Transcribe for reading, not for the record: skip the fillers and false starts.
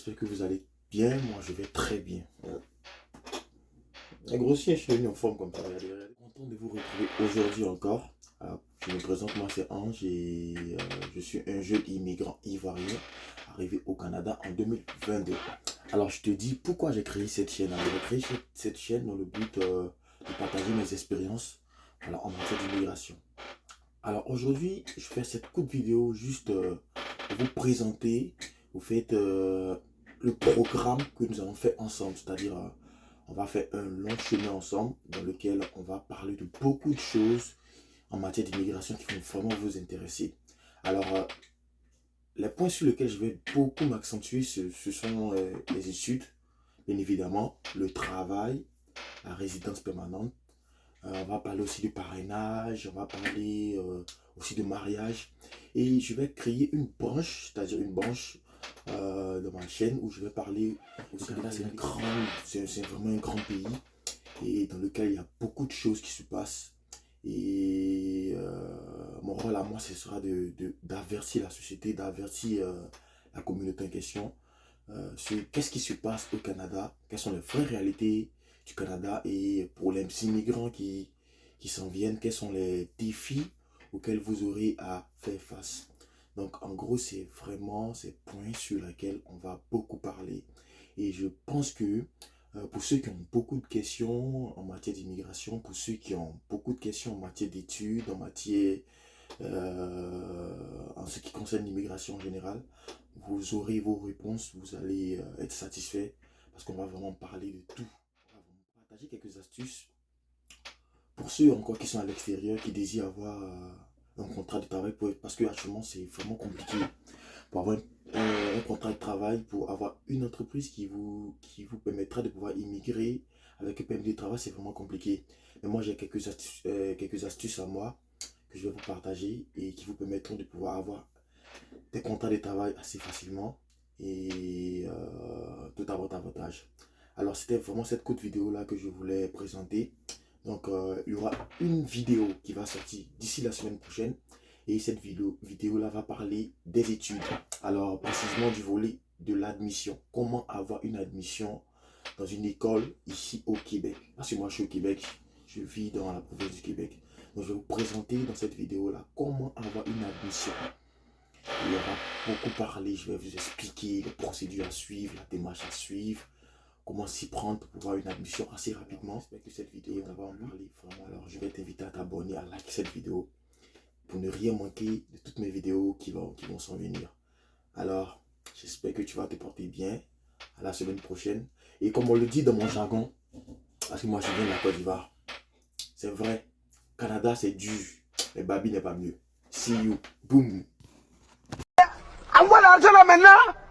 j'espère que vous allez bien. Moi, je vais très bien. Un gros chien, je suis venu en forme comme ça. Regardez, regardez. Content de vous retrouver aujourd'hui encore. Je me présente, moi c'est Ange et je suis un jeune immigrant ivoirien arrivé au Canada en 2022. Alors, je te dis pourquoi j'ai créé cette chaîne. Alors, j'ai créé cette chaîne dans le but de partager mes expériences en matière d'immigration. Alors, aujourd'hui, je fais cette courte vidéo juste pour vous présenter, vous faites le programme que nous avons fait ensemble. C'est-à-dire, on va faire un long chemin ensemble dans lequel on va parler de beaucoup de choses en matière d'immigration qui vont vraiment vous intéresser. Alors, les points sur lesquels je vais beaucoup m'accentuer, ce sont les études, bien évidemment, le travail, la résidence permanente. On va parler aussi de parrainage, on va parler aussi de mariage. Et je vais créer une branche, c'est-à-dire une branche de ma chaîne où je vais parler. Le Canada, c'est vraiment un grand pays et dans lequel il y a beaucoup de choses qui se passent. Et mon rôle à moi, ce sera d'avertir la société, d'avertir la communauté en question sur qu'est-ce qui se passe au Canada, quelles sont les vraies réalités du Canada et pour les immigrants qui s'en viennent, quels sont les défis auxquels vous aurez à faire face. Donc en gros, c'est vraiment ces points sur lesquels on va beaucoup parler. Et je pense que pour ceux qui ont beaucoup de questions en matière d'immigration, pour ceux qui ont beaucoup de questions en matière d'études, en matière, en ce qui concerne l'immigration en général, vous aurez vos réponses, vous allez être satisfait parce qu'on va vraiment parler de tout. On va vraiment partager quelques astuces pour ceux encore qui sont à l'extérieur, qui désirent avoir un contrat de travail, parce que actuellement c'est vraiment compliqué. Pour avoir un contrat de travail, pour avoir une entreprise qui vous permettra de pouvoir immigrer avec un permis de travail, c'est vraiment compliqué. Mais moi j'ai quelques astuces à moi que je vais vous partager et qui vous permettront de pouvoir avoir des contrats de travail assez facilement et tout à votre avantage. Alors c'était vraiment cette courte vidéo là que je voulais présenter. Donc il y aura une vidéo qui va sortir d'ici la semaine prochaine. Et cette vidéo là va parler des études. Alors précisément du volet de l'admission. Comment avoir une admission dans une école ici au Québec. Parce que moi je suis au Québec, je vis dans la province du Québec. Donc je vais vous présenter dans cette vidéo là comment avoir une admission. Il y aura beaucoup parlé, je vais vous expliquer les procédures à suivre, la démarche à suivre, comment s'y prendre pour pouvoir une admission assez rapidement. J'espère que cette vidéo, on va en parler vraiment. Alors je vais t'inviter à t'abonner, à liker cette vidéo pour ne rien manquer de toutes mes vidéos qui vont s'en venir. Alors, j'espère que tu vas te porter bien. À la semaine prochaine. Et comme on le dit dans mon jargon, parce que moi je viens de la Côte d'Ivoire, c'est vrai, Canada c'est dur, mais Babi n'est pas mieux. See you, boum. Envoie l'argent là maintenant.